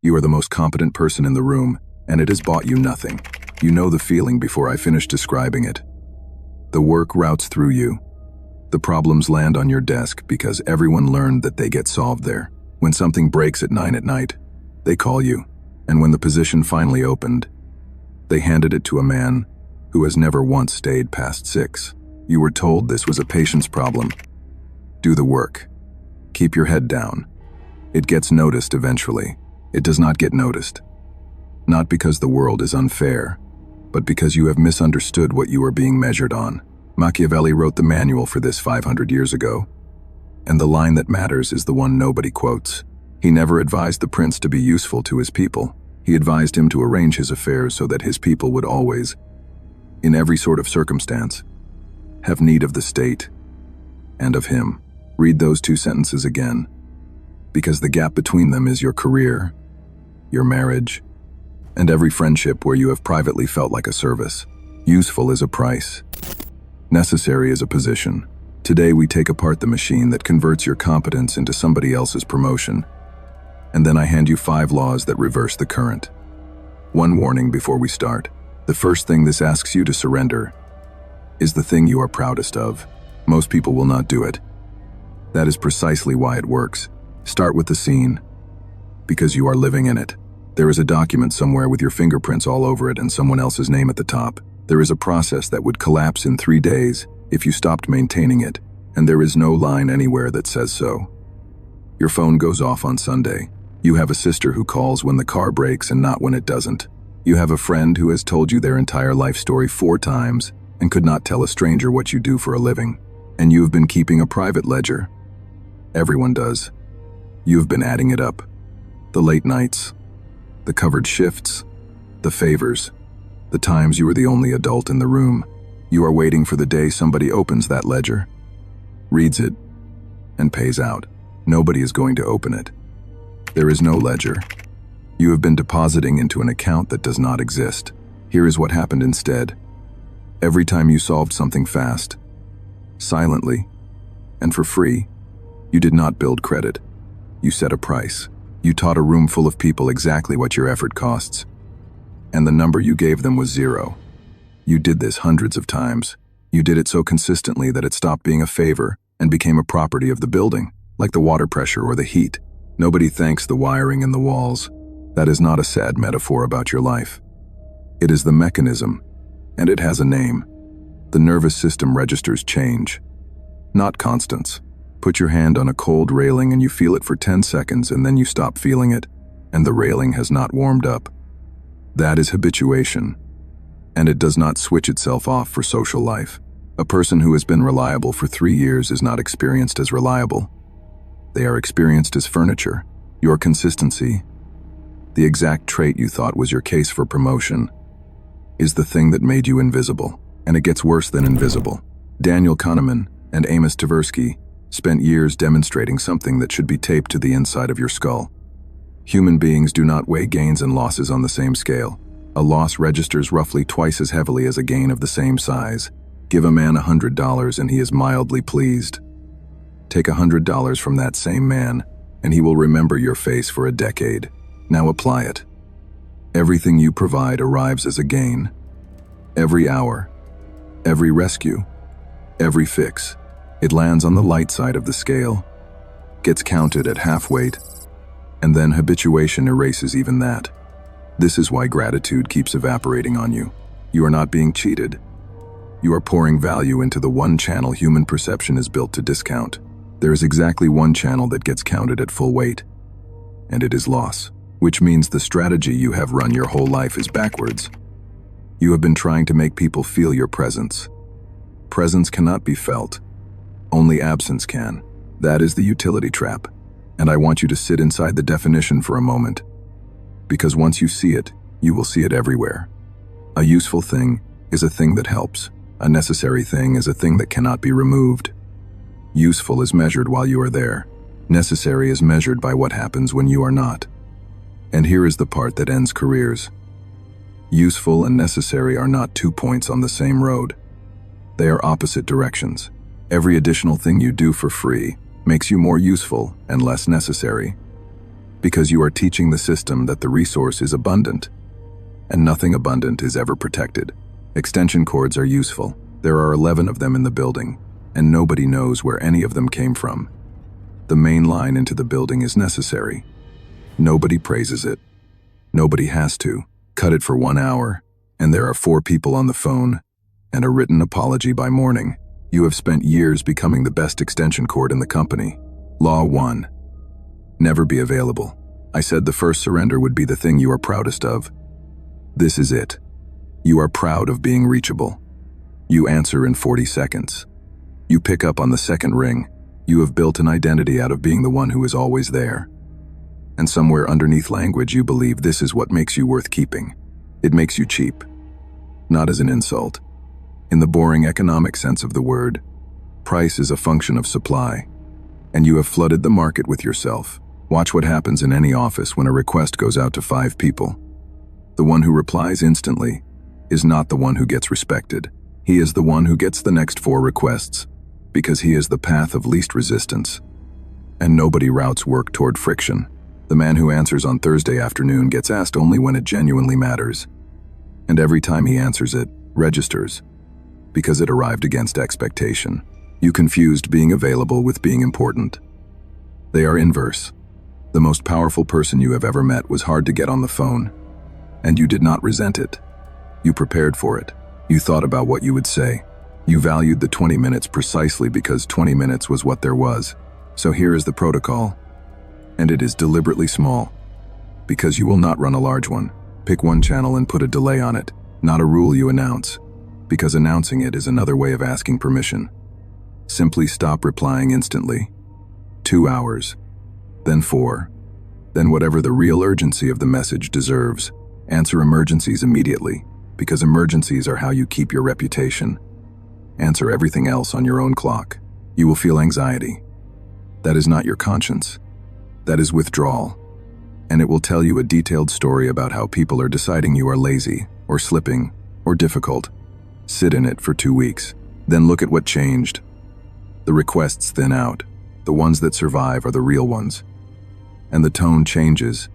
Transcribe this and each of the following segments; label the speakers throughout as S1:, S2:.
S1: You are the most competent person in the room, and it has bought you nothing. You know the feeling before I finish describing it. The work routes through you. The problems land on your desk because everyone learned that they get solved there. When something breaks at 9 at night, they call you. And when the position finally opened, they handed it to a man who has never once stayed past 6. You were told this was a patience problem. Do the work. Keep your head down. It gets noticed eventually. It does not get noticed. Not because the world is unfair, but because you have misunderstood what you are being measured on. Machiavelli wrote the manual for this 500 years ago, and the line that matters is the one nobody quotes. He never advised the prince to be useful to his people. He advised him to arrange his affairs so that his people would always, in every sort of circumstance, have need of the state and of him. Read those 2 sentences again, because the gap between them is your career, your marriage, and every friendship where you have privately felt like a service. Useful is a price. Necessary is a position. Today we take apart the machine that converts your competence into somebody else's promotion, and then I hand you 5 laws that reverse the current. One warning before we start. The first thing this asks you to surrender is the thing you are proudest of. Most people will not do it. That is precisely why it works. Start with the scene, because you are living in it. There is a document somewhere with your fingerprints all over it and someone else's name at the top. There is a process that would collapse in 3 days if you stopped maintaining it, and there is no line anywhere that says so. Your phone goes off on Sunday. You have a sister who calls when the car breaks and not when it doesn't. You have a friend who has told you their entire life story 4 times and could not tell a stranger what you do for a living. And you have been keeping a private ledger. Everyone does. You have been adding it up. The late nights, the covered shifts, the favors, the times you were the only adult in the room. You are waiting for the day somebody opens that ledger, reads it, and pays out. Nobody is going to open it. There is no ledger. You have been depositing into an account that does not exist. Here is what happened instead. Every time you solved something fast, silently, and for free, you did not build credit. You set a price. You taught a room full of people exactly what your effort costs, and the number you gave them was 0. You did this hundreds of times. You did it so consistently that it stopped being a favor and became a property of the building, like the water pressure or the heat. Nobody thanks the wiring in the walls. That is not a sad metaphor about your life. It is the mechanism, and it has a name. The nervous system registers change, not constants. Put your hand on a cold railing and you feel it for 10 seconds and then you stop feeling it, and the railing has not warmed up. That is habituation, and it does not switch itself off for social life. A person who has been reliable for 3 years is not experienced as reliable. They are experienced as furniture. Your consistency, the exact trait you thought was your case for promotion, is the thing that made you invisible, and it gets worse than invisible. Daniel Kahneman and Amos Tversky spent years demonstrating something that should be taped to the inside of your skull. Human beings do not weigh gains and losses on the same scale. A loss registers roughly twice as heavily as a gain of the same size. Give a man $100 and he is mildly pleased. Take $100 from that same man, and he will remember your face for a decade. Now apply it. Everything you provide arrives as a gain. Every hour, every rescue, every fix. It lands on the light side of the scale, gets counted at half weight, and then habituation erases even that. This is why gratitude keeps evaporating on you. You are not being cheated. You are pouring value into the one channel human perception is built to discount. There is exactly one channel that gets counted at full weight, and it is loss, which means the strategy you have run your whole life is backwards. You have been trying to make people feel your presence. Presence cannot be felt. Only absence can. That is the utility trap, and I want you to sit inside the definition for a moment, because once you see it, you will see it everywhere. A useful thing is a thing that helps. A necessary thing is a thing that cannot be removed. Useful is measured while you are there. Necessary is measured by what happens when you are not. And here is the part that ends careers. Useful and necessary are not 2 points on the same road. They are opposite directions. Every additional thing you do for free makes you more useful and less necessary. Because you are teaching the system that the resource is abundant, and nothing abundant is ever protected. Extension cords are useful. There are 11 of them in the building, and nobody knows where any of them came from. The main line into the building is necessary. Nobody praises it. Nobody has to. Cut it for 1 hour, and there are 4 people on the phone, and a written apology by morning. You have spent years becoming the best extension cord in the company. Law 1. Never be available. I said the first surrender would be the thing you are proudest of. This is it. You are proud of being reachable. You answer in 40 seconds. You pick up on the second ring. You have built an identity out of being the one who is always there. And somewhere underneath language you believe this is what makes you worth keeping. It makes you cheap. Not as an insult. In the boring economic sense of the word, price is a function of supply, and you have flooded the market with yourself. Watch what happens in any office when a request goes out to 5 people. The one who replies instantly is not the one who gets respected. He is the one who gets the next 4 requests, because he is the path of least resistance. And nobody routes work toward friction. The man who answers on Thursday afternoon gets asked only when it genuinely matters. And every time he answers it, registers, because it arrived against expectation. You confused being available with being important. They are inverse. The most powerful person you have ever met was hard to get on the phone, and you did not resent it. You prepared for it. You thought about what you would say. You valued the 20 minutes precisely because 20 minutes was what there was. So here is the protocol, and it is deliberately small, because you will not run a large one. Pick one channel and put a delay on it, not a rule you announce, because announcing it is another way of asking permission. Simply stop replying instantly. 2 hours, then 4, then whatever the real urgency of the message deserves. Answer emergencies immediately, because emergencies are how you keep your reputation. Answer everything else on your own clock. You will feel anxiety. That is not your conscience. That is withdrawal. And it will tell you a detailed story about how people are deciding you are lazy, or slipping, or difficult. Sit in it for 2 weeks. Then look at what changed. The requests thin out. The ones that survive are the real ones. And the tone changes,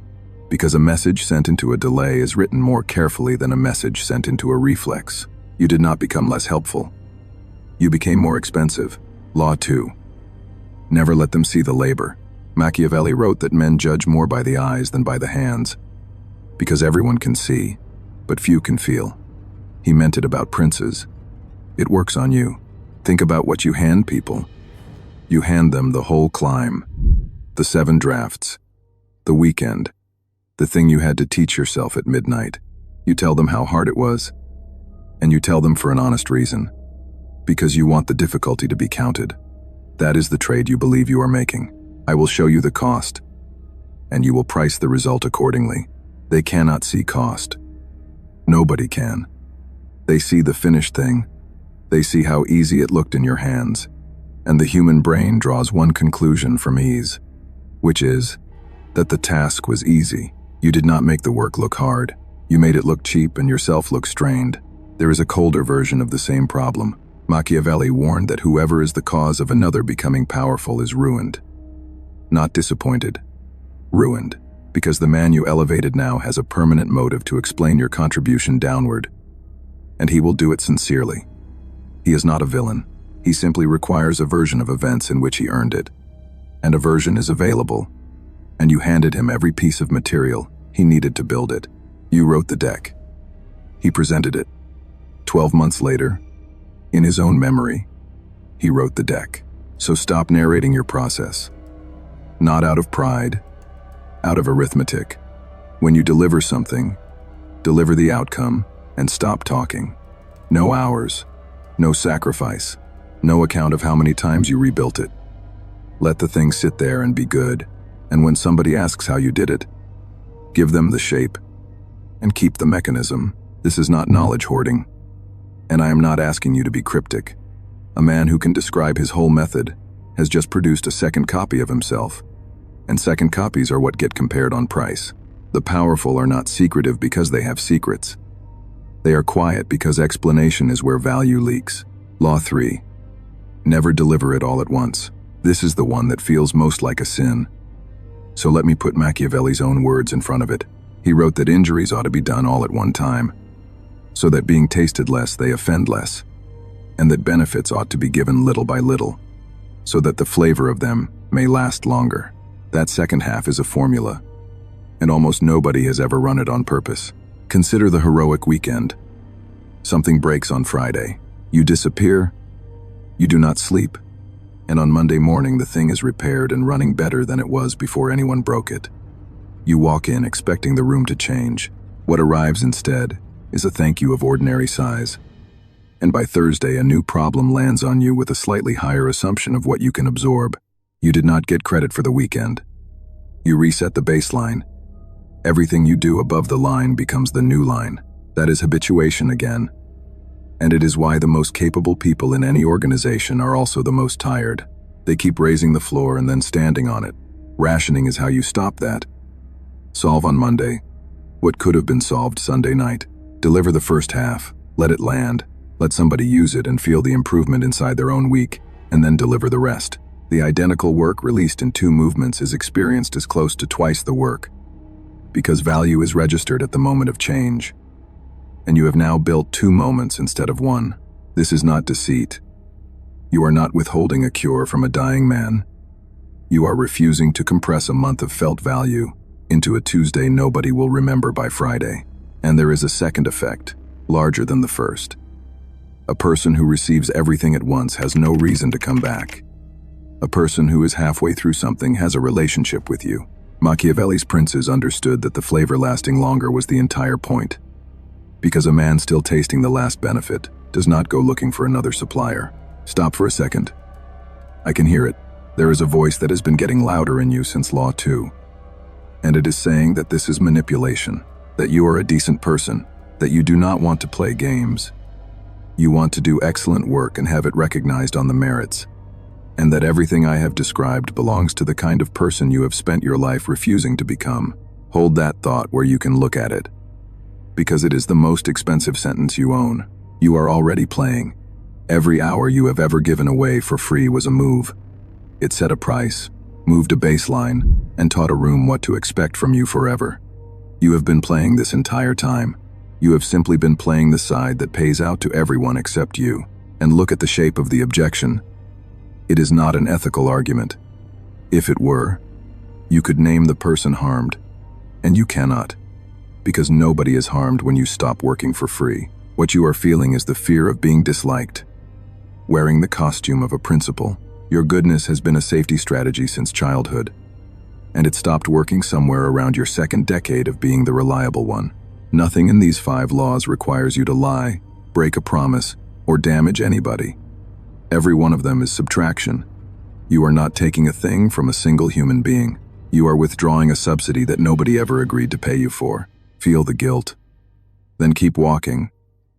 S1: because a message sent into a delay is written more carefully than a message sent into a reflex. You did not become less helpful. You became more expensive. Law 2. Never let them see the labor. Machiavelli wrote that men judge more by the eyes than by the hands, because everyone can see, but few can feel. He meant it about princes. It works on you. Think about what you hand people. You hand them the whole climb, the 7 drafts, the weekend, the thing you had to teach yourself at midnight. You tell them how hard it was, and you tell them for an honest reason, because you want the difficulty to be counted. That is the trade you believe you are making. I will show you the cost, and you will price the result accordingly. They cannot see cost. Nobody can. They see the finished thing. They see how easy it looked in your hands, and the human brain draws one conclusion from ease, which is that the task was easy. You did not make the work look hard. You made it look cheap and yourself look strained. There is a colder version of the same problem. Machiavelli warned that whoever is the cause of another becoming powerful is ruined. Not disappointed. Ruined, because the man you elevated now has a permanent motive to explain your contribution downward, and he will do it sincerely. He is not a villain. He simply requires a version of events in which he earned it. And a version is available, and you handed him every piece of material he needed to build it. You wrote the deck. He presented it. 12 months later, in his own memory, he wrote the deck. So stop narrating your process. Not out of pride, out of arithmetic. When you deliver something, deliver the outcome and stop talking. No hours, no sacrifice, no account of how many times you rebuilt it. Let the thing sit there and be good, and when somebody asks how you did it, give them the shape and keep the mechanism. This is not knowledge hoarding, and I am not asking you to be cryptic. A man who can describe his whole method has just produced a second copy of himself, and second copies are what get compared on price. The powerful are not secretive because they have secrets. They are quiet because explanation is where value leaks. Law 3. Never deliver it all at once. This is the one that feels most like a sin. So let me put Machiavelli's own words in front of it. He wrote that injuries ought to be done all at one time, so that being tasted less, they offend less, and that benefits ought to be given little by little, so that the flavor of them may last longer. That second half is a formula, and almost nobody has ever run it on purpose. Consider the heroic weekend. Something breaks on Friday. You disappear, you do not sleep, and on Monday morning the thing is repaired and running better than it was before anyone broke it. You walk in expecting the room to change. What arrives instead is a thank you of ordinary size. And by Thursday, a new problem lands on you with a slightly higher assumption of what you can absorb. You did not get credit for the weekend. You reset the baseline. Everything you do above the line becomes the new line. That is habituation again. And it is why the most capable people in any organization are also the most tired. They keep raising the floor and then standing on it. Rationing is how you stop that. Solve on Monday what could have been solved Sunday night. Deliver the first half, let it land, let somebody use it and feel the improvement inside their own week, and then deliver the rest. The identical work released in 2 movements is experienced as close to twice the work, because value is registered at the moment of change. And you have now built 2 moments instead of 1. This is not deceit. You are not withholding a cure from a dying man. You are refusing to compress a month of felt value into a Tuesday nobody will remember by Friday. And there is a second effect, larger than the first. A person who receives everything at once has no reason to come back. A person who is halfway through something has a relationship with you. Machiavelli's princes understood that the flavor lasting longer was the entire point. Because a man still tasting the last benefit does not go looking for another supplier. Stop for a second. I can hear it. There is a voice that has been getting louder in you since Law 2. And it is saying that this is manipulation, that you are a decent person, that you do not want to play games. You want to do excellent work and have it recognized on the merits, and that everything I have described belongs to the kind of person you have spent your life refusing to become. Hold that thought where you can look at it, because it is the most expensive sentence you own. You are already playing. Every hour you have ever given away for free was a move. It set a price, moved a baseline, and taught a room what to expect from you forever. You have been playing this entire time. You have simply been playing the side that pays out to everyone except you. And look at the shape of the objection. It is not an ethical argument. If it were, you could name the person harmed. And you cannot, because nobody is harmed when you stop working for free. What you are feeling is the fear of being disliked. Wearing the costume of a principal, your goodness has been a safety strategy since childhood. And it stopped working somewhere around your second decade of being the reliable one. Nothing in these 5 laws requires you to lie, break a promise, or damage anybody. Every one of them is subtraction. You are not taking a thing from a single human being. You are withdrawing a subsidy that nobody ever agreed to pay you for. Feel the guilt. Then keep walking,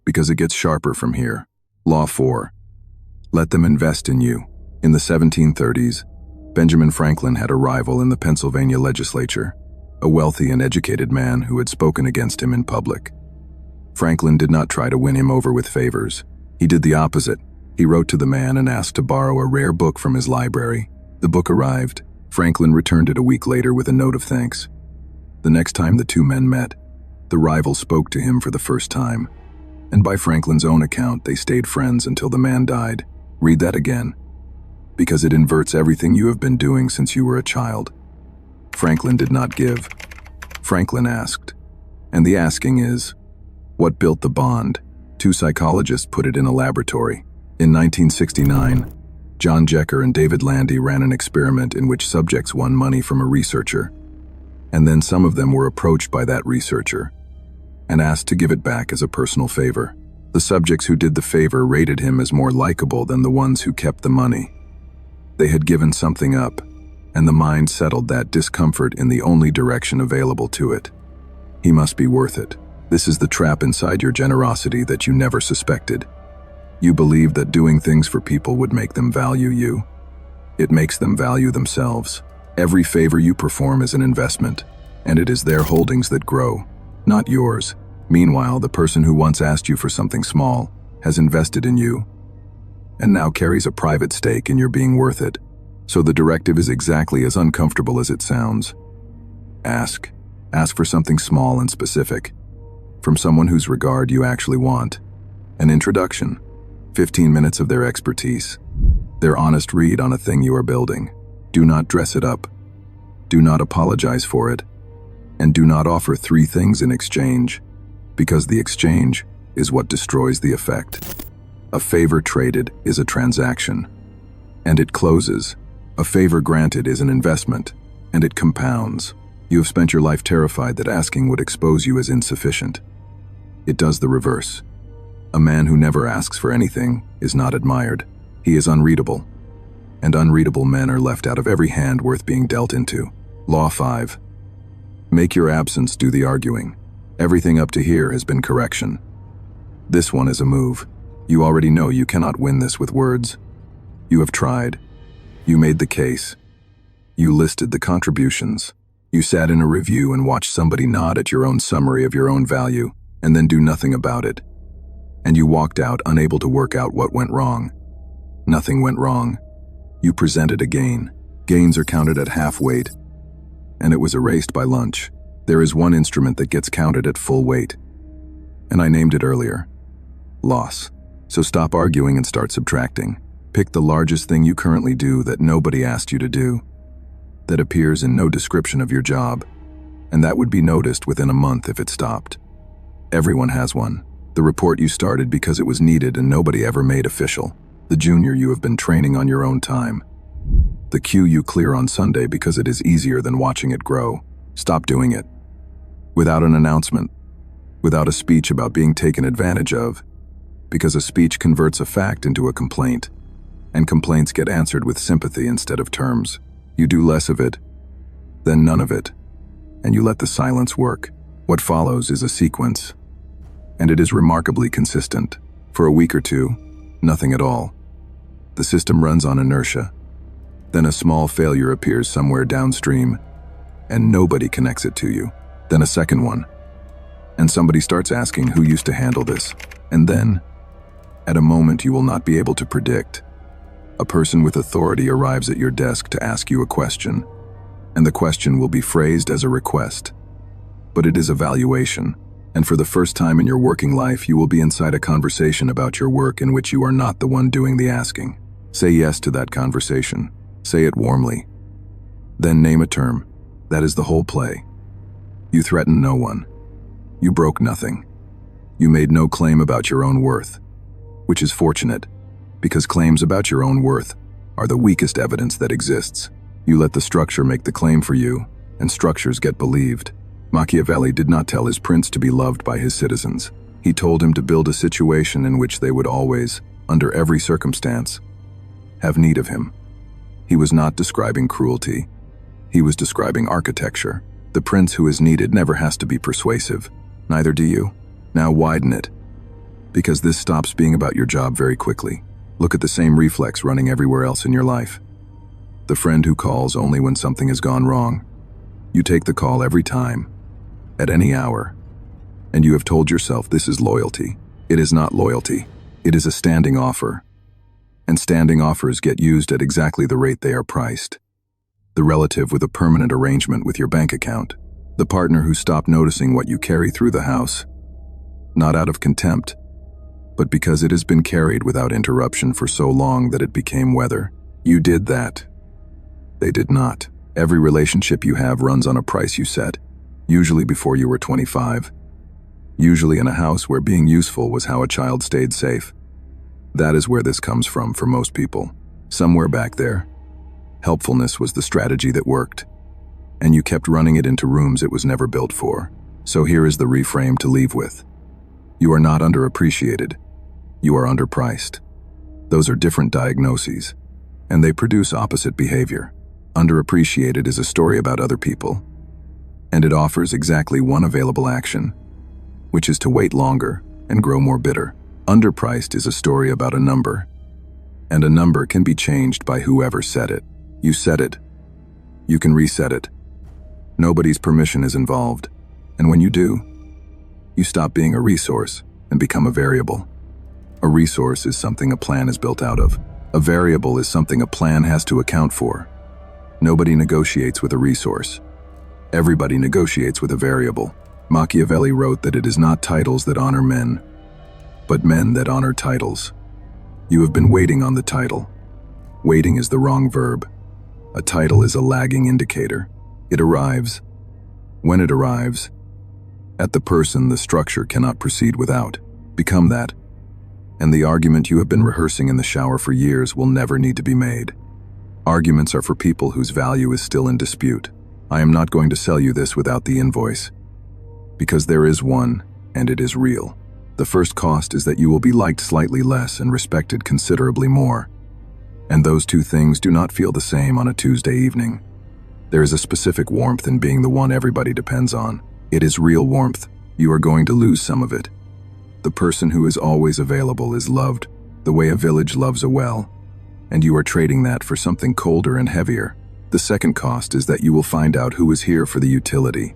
S1: because it gets sharper from here. Law 4. Let them invest in you. In the 1730s, Benjamin Franklin had a rival in the Pennsylvania legislature, a wealthy and educated man who had spoken against him in public. Franklin did not try to win him over with favors. He did the opposite. He wrote to the man and asked to borrow a rare book from his library. The book arrived. Franklin returned it a week later with a note of thanks. The next time the 2 men met, the rival spoke to him for the first time, and by Franklin's own account, they stayed friends until the man died. Read that again, because it inverts everything you have been doing since you were a child. Franklin did not give. Franklin asked. And the asking is, what built the bond? 2 psychologists put it in a laboratory. In 1969, John Jecker and David Landy ran an experiment in which subjects won money from a researcher, and then some of them were approached by that researcher and asked to give it back as a personal favor. The subjects who did the favor rated him as more likable than the ones who kept the money. They had given something up, and the mind settled that discomfort in the only direction available to it. He must be worth it. This is the trap inside your generosity that you never suspected. You believe that doing things for people would make them value you. It makes them value themselves. Every favor you perform is an investment, and it is their holdings that grow, not yours. Meanwhile, the person who once asked you for something small has invested in you, and now carries a private stake in your being worth it. So the directive is exactly as uncomfortable as it sounds. Ask. Ask for something small and specific, from someone whose regard you actually want. An introduction, 15 minutes of their expertise, their honest read on a thing you are building. Do not dress it up. Do not apologize for it. And do not offer 3 things in exchange, because the exchange is what destroys the effect. A favor traded is a transaction, and it closes. A favor granted is an investment, and it compounds. You have spent your life terrified that asking would expose you as insufficient. It does the reverse. A man who never asks for anything is not admired. He is unreadable, and unreadable men are left out of every hand worth being dealt into. Law 5. Make your absence do the arguing. Everything up to here has been correction. This one is a move. You already know you cannot win this with words. You have tried. You made the case. You listed the contributions. You sat in a review and watched somebody nod at your own summary of your own value and then do nothing about it. And you walked out unable to work out what went wrong. Nothing went wrong. You presented a gain. Gains are counted at half weight, and it was erased by lunch. There is one instrument that gets counted at full weight, and I named it earlier. Loss. So stop arguing and start subtracting. Pick the largest thing you currently do that nobody asked you to do, that appears in no description of your job, and that would be noticed within a month if it stopped. Everyone has one. The report you started because it was needed and nobody ever made official. The junior you have been training on your own time. The queue you clear on Sunday because it is easier than watching it grow. Stop doing it. Without an announcement. Without a speech about being taken advantage of. Because a speech converts a fact into a complaint, and complaints get answered with sympathy instead of terms. You do less of it, then none of it, and you let the silence work. What follows is a sequence, and it is remarkably consistent. For a week or two, nothing at all. The system runs on inertia. Then a small failure appears somewhere downstream, and nobody connects it to you. Then a second one, and somebody starts asking who used to handle this. And then, at a moment you will not be able to predict, a person with authority arrives at your desk to ask you a question, and the question will be phrased as a request. But it is a valuation, and for the first time in your working life you will be inside a conversation about your work in which you are not the one doing the asking. Say yes to that conversation. Say it warmly. Then name a term. That is the whole play. You threaten no one. You broke nothing. You made no claim about your own worth, which is fortunate, because claims about your own worth are the weakest evidence that exists. You let the structure make the claim for you, and structures get believed. Machiavelli did not tell his prince to be loved by his citizens. He told him to build a situation in which they would always, under every circumstance, have need of him. He was not describing cruelty. He was describing architecture. The prince who is needed never has to be persuasive. Neither do you. Now widen it, because this stops being about your job very quickly. Look at the same reflex running everywhere else in your life. The friend who calls only when something has gone wrong. You take the call every time, at any hour, and you have told yourself this is loyalty. It is not loyalty. It is a standing offer. And standing offers get used at exactly the rate they are priced. The relative with a permanent arrangement with your bank account. The partner who stopped noticing what you carry through the house. Not out of contempt, but because it has been carried without interruption for so long that it became weather. You did that. They did not. Every relationship you have runs on a price you set, usually before you were 25. Usually in a house where being useful was how a child stayed safe. That is where this comes from for most people. Somewhere back there, helpfulness was the strategy that worked, and you kept running it into rooms it was never built for. So here is the reframe to leave with. You are not underappreciated. You are underpriced. Those are different diagnoses, and they produce opposite behavior. Underappreciated is a story about other people, and it offers exactly one available action, which is to wait longer and grow more bitter. Underpriced is a story about a number, and a number can be changed by whoever set it. You set it. You can reset it. Nobody's permission is involved, and when you do, you stop being a resource and become a variable. A resource is something a plan is built out of. A variable is something a plan has to account for. Nobody negotiates with a resource. Everybody negotiates with a variable. Machiavelli wrote that it is not titles that honor men, but men that honor titles. You have been waiting on the title. Waiting is the wrong verb. A title is a lagging indicator. It arrives. When it arrives, at the person the structure cannot proceed without. Become that. And the argument you have been rehearsing in the shower for years will never need to be made. Arguments are for people whose value is still in dispute. I am not going to sell you this without the invoice, because there is one, and it is real. The first cost is that you will be liked slightly less and respected considerably more. And those two things do not feel the same on a Tuesday evening. There is a specific warmth in being the one everybody depends on. It is real warmth. You are going to lose some of it. The person who is always available is loved the way a village loves a well, and you are trading that for something colder and heavier. The second cost is that you will find out who is here for the utility.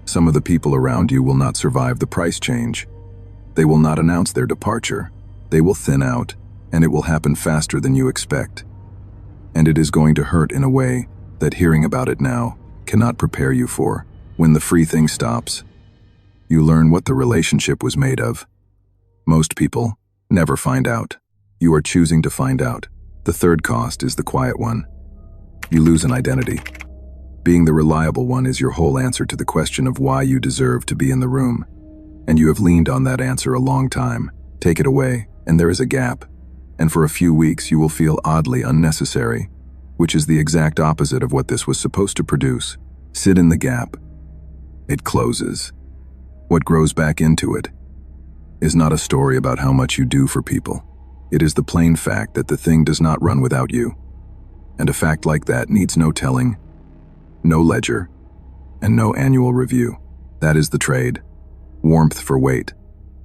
S1: Some of the people around you will not survive the price change. They will not announce their departure. They will thin out, and it will happen faster than you expect. And it is going to hurt in a way that hearing about it now cannot prepare you for. When the free thing stops, you learn what the relationship was made of. Most people never find out. You are choosing to find out. The third cost is the quiet one. You lose an identity. Being the reliable one is your whole answer to the question of why you deserve to be in the room. And you have leaned on that answer a long time. Take it away, and there is a gap. And for a few weeks you will feel oddly unnecessary, which is the exact opposite of what this was supposed to produce. Sit in the gap. It closes. What grows back into it is not a story about how much you do for people. It is the plain fact that the thing does not run without you. And a fact like that needs no telling, no ledger, and no annual review. That is the trade. Warmth for weight.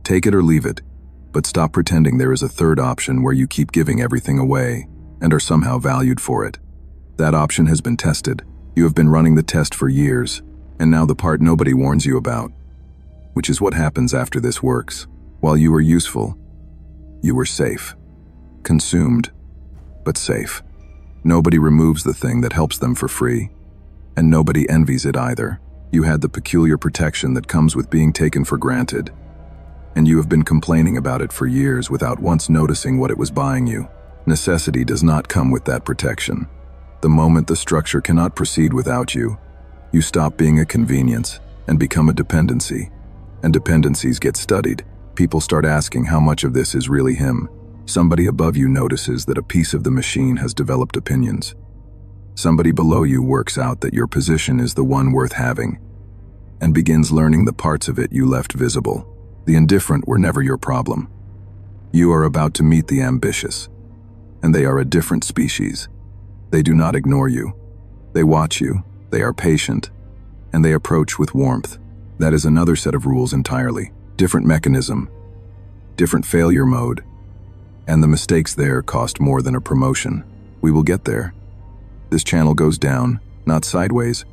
S1: Take it or leave it, but stop pretending there is a third option where you keep giving everything away and are somehow valued for it. That option has been tested. You have been running the test for years, and now the part nobody warns you about, which is what happens after this works. While you were useful, you were safe. Consumed, but safe. Nobody removes the thing that helps them for free, and nobody envies it either. You had the peculiar protection that comes with being taken for granted, and you have been complaining about it for years without once noticing what it was buying you. Necessity does not come with that protection. The moment the structure cannot proceed without you, you stop being a convenience and become a dependency. And dependencies get studied. People start asking how much of this is really him. Somebody above you notices that a piece of the machine has developed opinions. Somebody below you works out that your position is the one worth having, and begins learning the parts of it you left visible. The indifferent were never your problem. You are about to meet the ambitious, and they are a different species. They do not ignore you. They watch you, they are patient, and they approach with warmth. That is another set of rules entirely. Different mechanism, different failure mode, and the mistakes there cost more than a promotion. We will get there. This channel goes down, not sideways,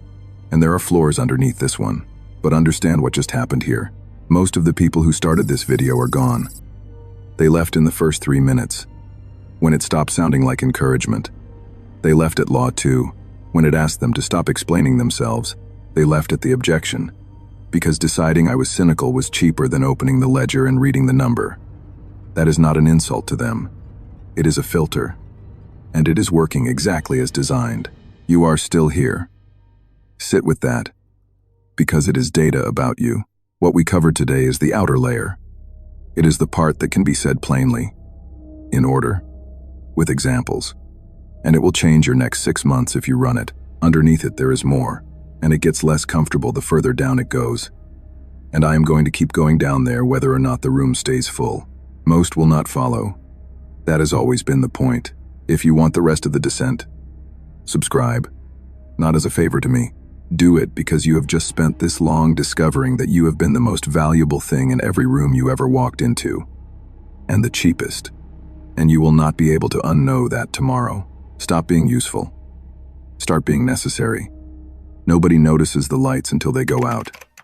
S1: and there are floors underneath this one. But understand what just happened here. Most of the people who started this video are gone. They left in the first 3 minutes, when it stopped sounding like encouragement. They left at Law 2, when it asked them to stop explaining themselves. They left at the objection, because deciding I was cynical was cheaper than opening the ledger and reading the number. That is not an insult to them. It is a filter, and it is working exactly as designed. You are still here. Sit with that, because it is data about you. What we covered today is the outer layer. It is the part that can be said plainly, in order, with examples, and it will change your next 6 months if you run it. Underneath it there is more, and it gets less comfortable the further down it goes. And I am going to keep going down there whether or not the room stays full. Most will not follow. That has always been the point. If you want the rest of the descent, subscribe. Not as a favor to me. Do it because you have just spent this long discovering that you have been the most valuable thing in every room you ever walked into. And the cheapest. And you will not be able to unknow that tomorrow. Stop being useful. Start being necessary. Nobody notices the lights until they go out.